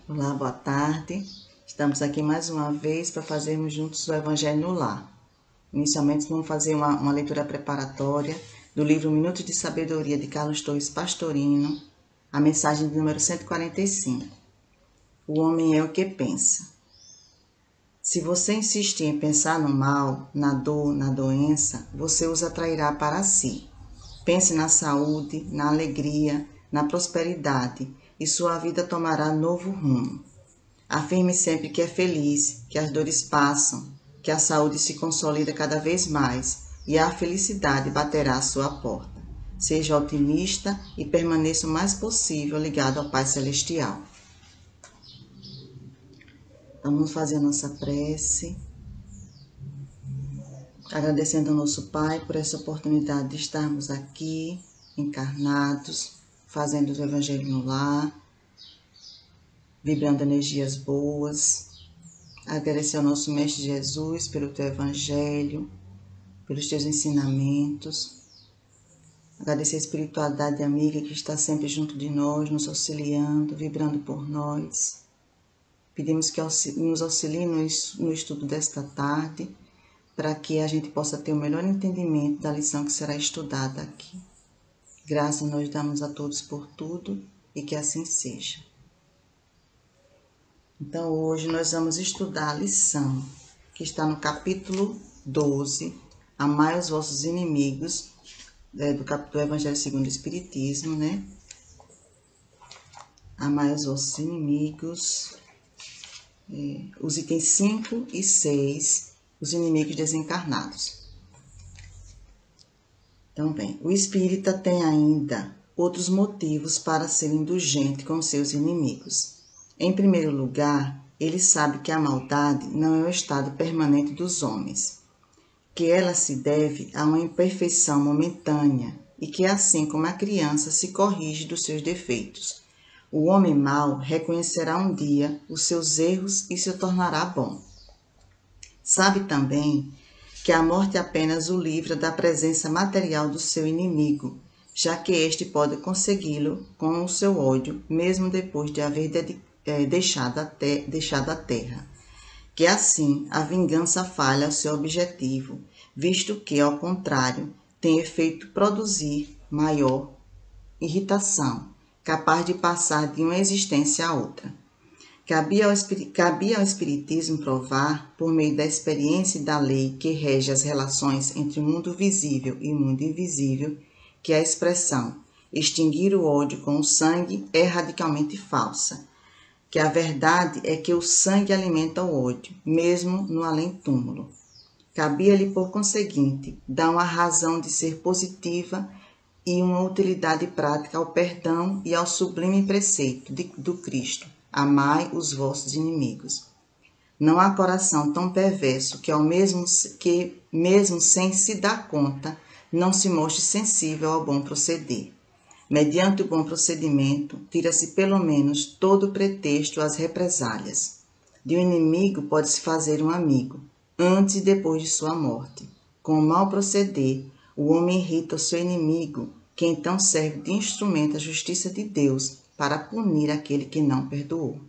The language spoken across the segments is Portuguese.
Olá, boa tarde. Estamos aqui mais uma vez para fazermos juntos o Evangelho no Lar. Inicialmente, vamos fazer uma leitura preparatória do livro Minutos de Sabedoria de Carlos Torres Pastorino, a mensagem de número 145. O homem é o que pensa. Se você insistir em pensar no mal, na dor, na doença, você os atrairá para si. Pense na saúde, na alegria, na prosperidade, e sua vida tomará novo rumo. Afirme sempre que é feliz, que as dores passam, que a saúde se consolida cada vez mais e a felicidade baterá à sua porta. Seja otimista e permaneça o mais possível ligado ao Pai Celestial. Vamos fazer a nossa prece, agradecendo ao nosso Pai por essa oportunidade de estarmos aqui, encarnados, fazendo o Evangelho no Lar, vibrando energias boas. Agradecer ao nosso Mestre Jesus pelo Teu Evangelho, pelos Teus ensinamentos. Agradecer a espiritualidade amiga que está sempre junto de nós, nos auxiliando, vibrando por nós. Pedimos que nos auxilie no estudo desta tarde, para que a gente possa ter o melhor entendimento da lição que será estudada aqui. Graças nós damos a todos por tudo e que assim seja. Então, hoje nós vamos estudar a lição que está no capítulo 12, Amai os vossos inimigos, do Evangelho segundo o Espiritismo, né? Amai os vossos inimigos, os itens 5 e 6, os inimigos desencarnados. Então, bem, o espírita tem ainda outros motivos para ser indulgente com seus inimigos. Em primeiro lugar, ele sabe que a maldade não é o estado permanente dos homens, que ela se deve a uma imperfeição momentânea e que, assim como a criança se corrige dos seus defeitos, o homem mau reconhecerá um dia os seus erros e se tornará bom. Sabe também que a morte apenas o livra da presença material do seu inimigo, já que este pode consegui-lo com o seu ódio, mesmo depois de haver deixado a terra. Que assim a vingança falha ao seu objetivo, visto que, ao contrário, tem efeito produzir maior irritação, capaz de passar de uma existência a outra. Cabia ao Espiritismo provar, por meio da experiência e da lei que rege as relações entre o mundo visível e o mundo invisível, que a expressão extinguir o ódio com o sangue é radicalmente falsa, que a verdade é que o sangue alimenta o ódio, mesmo no além-túmulo. Cabia-lhe, por conseguinte, dar uma razão de ser positiva e uma utilidade prática ao perdão e ao sublime preceito do Cristo: amai os vossos inimigos. Não há coração tão perverso que mesmo sem se dar conta, não se mostre sensível ao bom proceder. Mediante o bom procedimento, tira-se pelo menos todo o pretexto às represálias. De um inimigo pode-se fazer um amigo, antes e depois de sua morte. Com o mau proceder, o homem irrita o seu inimigo, que então serve de instrumento à justiça de Deus para punir aquele que não perdoou.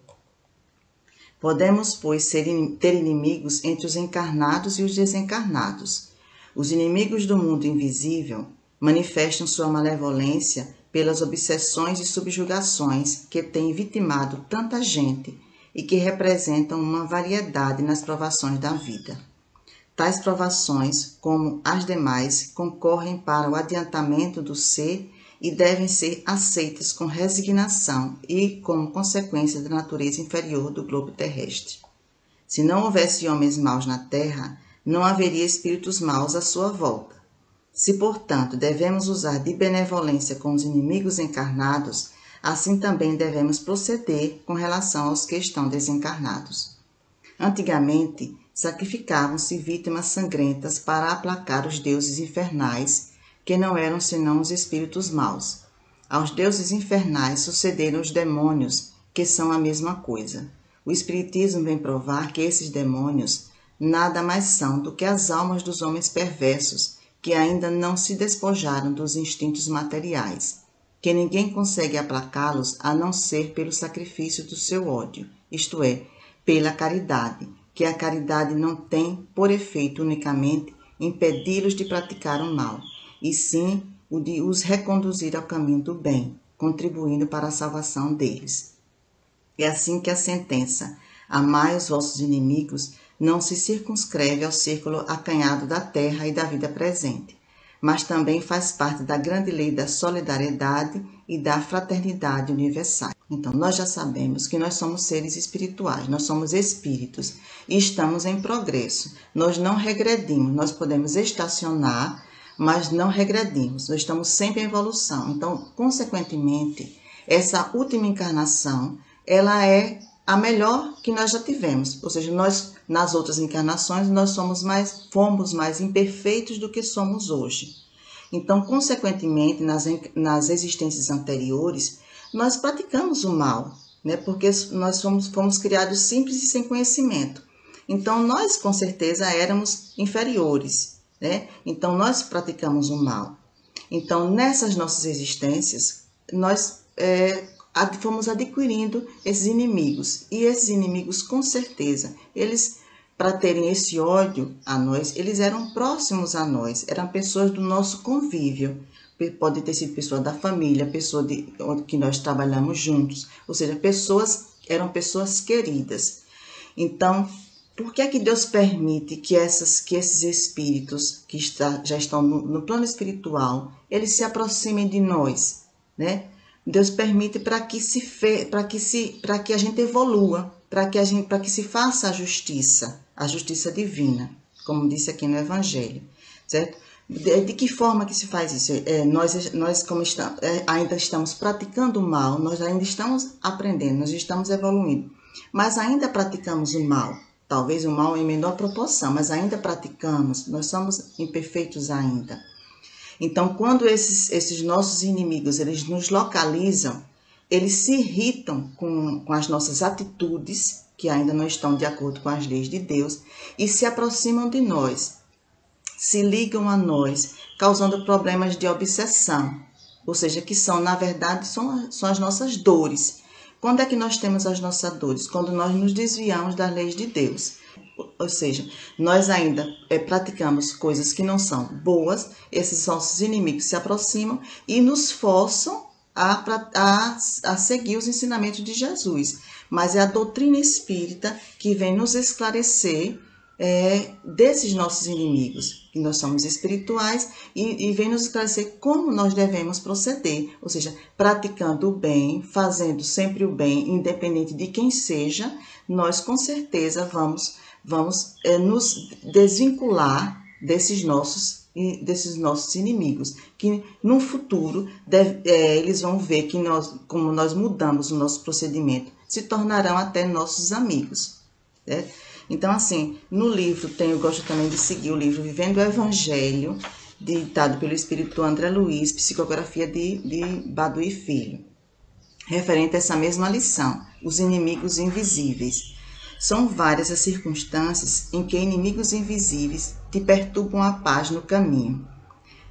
Podemos, pois, ter inimigos entre os encarnados e os desencarnados. Os inimigos do mundo invisível manifestam sua malevolência pelas obsessões e subjugações que têm vitimado tanta gente e que representam uma variedade nas provações da vida. Tais provações, como as demais, concorrem para o adiantamento do ser e devem ser aceitas com resignação e como consequência da natureza inferior do globo terrestre. Se não houvesse homens maus na terra, não haveria espíritos maus à sua volta. Se, portanto, devemos usar de benevolência com os inimigos encarnados, assim também devemos proceder com relação aos que estão desencarnados. Antigamente, sacrificavam-se vítimas sangrentas para aplacar os deuses infernais, que não eram senão os espíritos maus. Aos deuses infernais sucederam os demônios, que são a mesma coisa. O Espiritismo vem provar que esses demônios nada mais são do que as almas dos homens perversos, que ainda não se despojaram dos instintos materiais, que ninguém consegue aplacá-los a não ser pelo sacrifício do seu ódio, isto é, pela caridade, que a caridade não tem por efeito unicamente impedi-los de praticar o mal, e sim o de os reconduzir ao caminho do bem, contribuindo para a salvação deles. É assim que a sentença, amai os vossos inimigos, não se circunscreve ao círculo acanhado da terra e da vida presente, mas também faz parte da grande lei da solidariedade e da fraternidade universal. Então, nós já sabemos que nós somos seres espirituais, nós somos espíritos e estamos em progresso. Nós não regredimos, nós podemos estacionar, mas não regredimos, nós estamos sempre em evolução. Então, consequentemente, essa última encarnação, ela é a melhor que nós já tivemos, ou seja, nós nas outras encarnações nós fomos mais imperfeitos do que somos hoje. Então, consequentemente, nas existências anteriores, nós praticamos o mal, né? Porque nós fomos criados simples e sem conhecimento. Então, nós com certeza éramos inferiores, né? Então, nós praticamos o mal. Então, nessas nossas existências, nós fomos adquirindo esses inimigos. E esses inimigos, com certeza, eles, para terem esse ódio a nós, eles eram próximos a nós, eram pessoas do nosso convívio. Pode ter sido pessoa da família, pessoa que nós trabalhamos juntos, ou seja, eram pessoas queridas. Então, por que é que Deus permite que esses espíritos que já estão no plano espiritual, eles se aproximem de nós, né? Deus permite para que a gente evolua, para que se faça a justiça divina, como disse aqui no Evangelho, certo? De que forma que se faz isso? Nós como ainda estamos praticando o mal, nós ainda estamos aprendendo, nós estamos evoluindo, mas ainda praticamos o mal, talvez o mal em menor proporção, mas ainda praticamos, nós somos imperfeitos ainda. Então, quando esses nossos inimigos, eles nos localizam, eles se irritam com as nossas atitudes, que ainda não estão de acordo com as leis de Deus, e se aproximam de nós, se ligam a nós, causando problemas de obsessão, ou seja, que na verdade, são as nossas dores. Quando é que nós temos as nossas dores? Quando nós nos desviamos das leis de Deus. Ou seja, nós ainda praticamos coisas que não são boas, esses nossos inimigos se aproximam e nos forçam a seguir os ensinamentos de Jesus. Mas é a doutrina espírita que vem nos esclarecer desses nossos inimigos, que nós somos espirituais, e vem nos esclarecer como nós devemos proceder, ou seja, praticando o bem, fazendo sempre o bem, independente de quem seja, nós com certeza vamos nos desvincular desses nossos inimigos, que no futuro eles vão ver que como nós mudamos o nosso procedimento, se tornarão até nossos amigos, né? Então, assim, no livro eu gosto também de seguir o livro Vivendo o Evangelho, ditado pelo Espírito André Luiz, psicografia de Baduy Filho, referente a essa mesma lição, os inimigos invisíveis. São várias as circunstâncias em que inimigos invisíveis te perturbam a paz no caminho.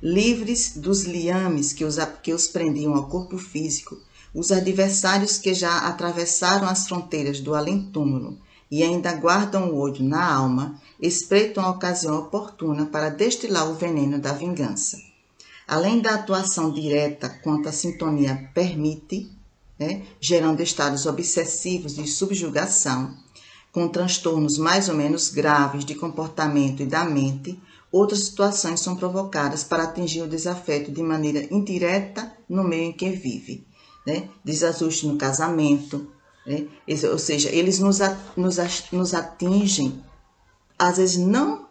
Livres dos liames que os prendiam ao corpo físico, os adversários que já atravessaram as fronteiras do além-túmulo e ainda guardam o olho na alma, espreitam a ocasião oportuna para destilar o veneno da vingança. Além da atuação direta quanto a sintonia permite, gerando estados obsessivos de subjugação, com transtornos mais ou menos graves de comportamento e da mente, outras situações são provocadas para atingir o desafeto de maneira indireta no meio em que vive. Desajuste no casamento, ou seja, eles nos atingem, às vezes não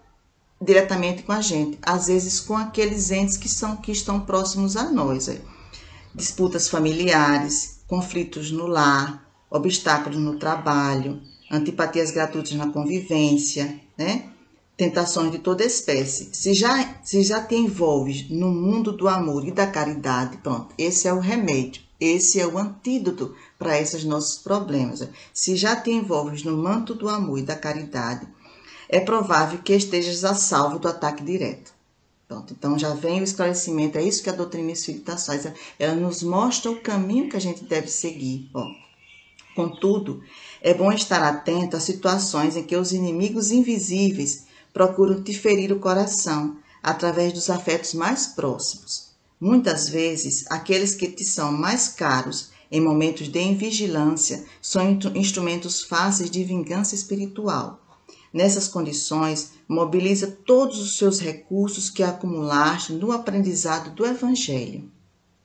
diretamente com a gente, às vezes com aqueles entes que estão próximos a nós. Disputas familiares, conflitos no lar, obstáculos no trabalho, antipatias gratuitas na convivência, tentações de toda espécie. Se já te envolves no mundo do amor e da caridade, pronto, esse é o remédio, esse é o antídoto para esses nossos problemas. Se já te envolves no manto do amor e da caridade, é provável que estejas a salvo do ataque direto. Pronto, então já vem o esclarecimento, é isso que a doutrina espírita faz, ela nos mostra o caminho que a gente deve seguir. Ó. Contudo, é bom estar atento a situações em que os inimigos invisíveis procuram te ferir o coração através dos afetos mais próximos. Muitas vezes, aqueles que te são mais caros em momentos de invigilância são instrumentos fáceis de vingança espiritual. Nessas condições, mobiliza todos os seus recursos que acumulaste no aprendizado do Evangelho,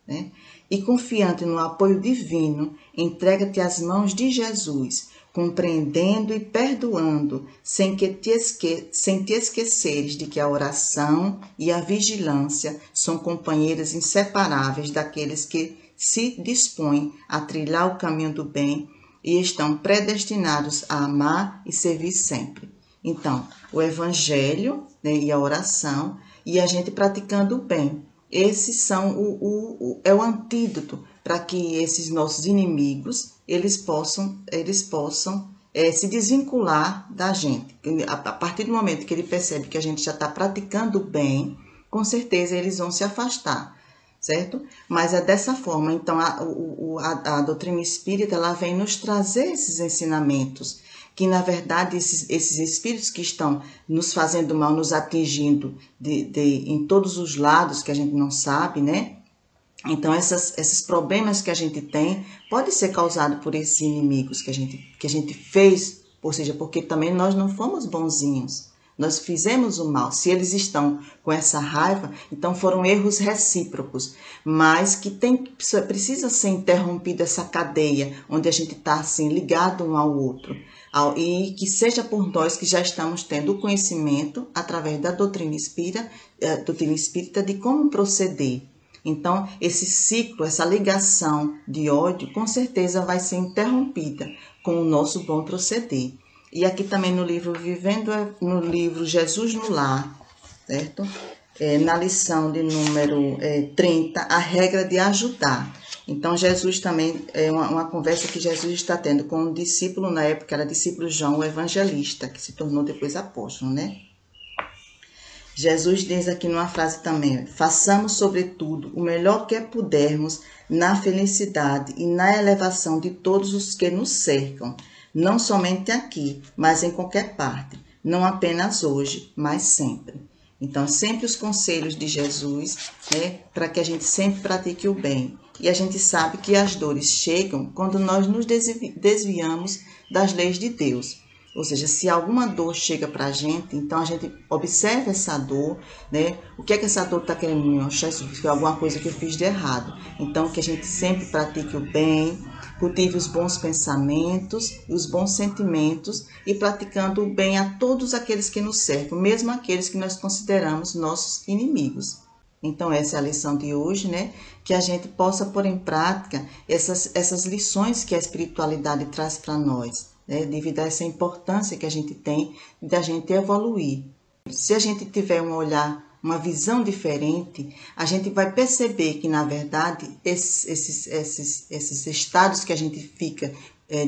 né? E confiante no apoio divino, entrega-te às mãos de Jesus, compreendendo e perdoando, sem te esqueceres de que a oração e a vigilância são companheiras inseparáveis daqueles que se dispõem a trilhar o caminho do bem e estão predestinados a amar e servir sempre. Então, o Evangelho, né, e a oração, e a gente praticando o bem. Esses são é o antídoto para que esses nossos inimigos eles possam se desvincular da gente. A partir do momento que ele percebe que a gente já está praticando o bem, com certeza eles vão se afastar, certo? Mas é dessa forma. Então, a doutrina espírita ela vem nos trazer esses ensinamentos, que na verdade esses espíritos que estão nos fazendo mal, nos atingindo em todos os lados que a gente não sabe, né? Então esses problemas que a gente tem pode ser causado por esses inimigos que a gente fez, ou seja, porque também nós não fomos bonzinhos, nós fizemos o mal. Se eles estão com essa raiva, então foram erros recíprocos, mas que precisa ser interrompida essa cadeia, onde a gente está assim ligado um ao outro. E que seja por nós que já estamos tendo o conhecimento, através da doutrina espírita, de como proceder. Então, esse ciclo, essa ligação de ódio, com certeza vai ser interrompida com o nosso bom proceder. E aqui também no livro no livro Jesus no Lar, certo? Na lição de número 30, a regra de ajudar. Então, Jesus também, é uma conversa que Jesus está tendo com um discípulo, na época era discípulo João, o evangelista, que se tornou depois apóstolo, né? Jesus diz aqui numa frase também: façamos, sobretudo, o melhor que pudermos na felicidade e na elevação de todos os que nos cercam, não somente aqui, mas em qualquer parte, não apenas hoje, mas sempre. Então, sempre os conselhos de Jesus, né, para que a gente sempre pratique o bem. E a gente sabe que as dores chegam quando nós nos desviamos das leis de Deus. Ou seja, se alguma dor chega para a gente, então a gente observa essa dor, né? O que é que essa dor está querendo me mostrar? Se foi alguma coisa que eu fiz de errado. Então, que a gente sempre pratique o bem, cultive os bons pensamentos, os bons sentimentos e praticando o bem a todos aqueles que nos cercam, mesmo aqueles que nós consideramos nossos inimigos. Então, essa é a lição de hoje, né? Que a gente possa pôr em prática essas lições que a espiritualidade traz para nós, né? Devido a essa importância que a gente tem da gente evoluir. Se a gente tiver um olhar, uma visão diferente, a gente vai perceber que, na verdade, esses estados que a gente fica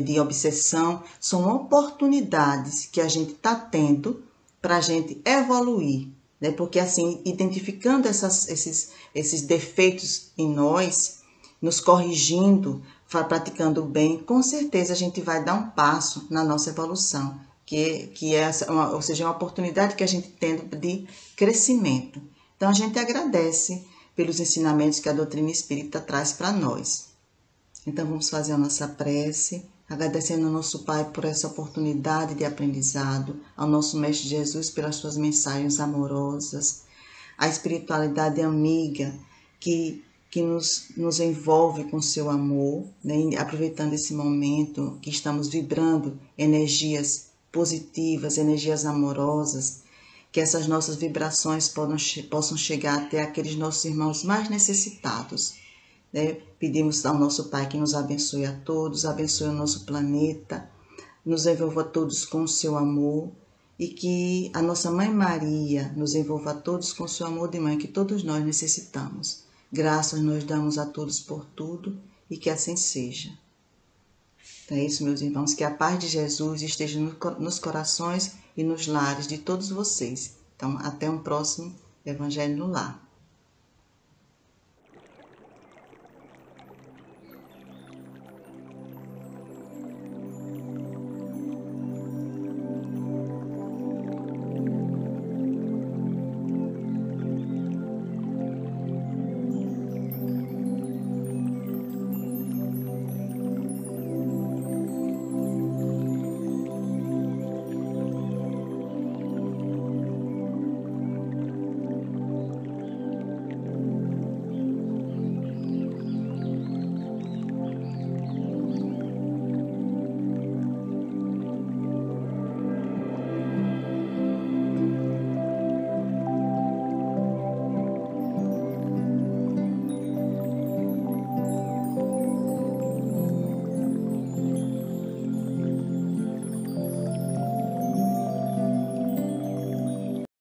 de obsessão são oportunidades que a gente está tendo para a gente evoluir. Né? Porque assim, identificando esses defeitos em nós, nos corrigindo, praticando o bem, com certeza a gente vai dar um passo na nossa evolução, que é ou seja, uma oportunidade que a gente tem de crescimento. Então a gente agradece pelos ensinamentos que a doutrina espírita traz para nós. Então vamos fazer a nossa prece, agradecendo ao nosso Pai por essa oportunidade de aprendizado, ao nosso Mestre Jesus pelas suas mensagens amorosas, à espiritualidade amiga que nos envolve com seu amor, né? Aproveitando esse momento que estamos vibrando energias positivas, energias amorosas, que essas nossas vibrações possam chegar até aqueles nossos irmãos mais necessitados. Né? Pedimos ao nosso Pai que nos abençoe a todos, abençoe o nosso planeta, nos envolva a todos com o seu amor e que a nossa Mãe Maria nos envolva a todos com o seu amor de mãe que todos nós necessitamos. Graças nós damos a todos por tudo e que assim seja. Então é isso, meus irmãos, que a paz de Jesus esteja nos corações e nos lares de todos vocês. Então, até um próximo Evangelho no Lar.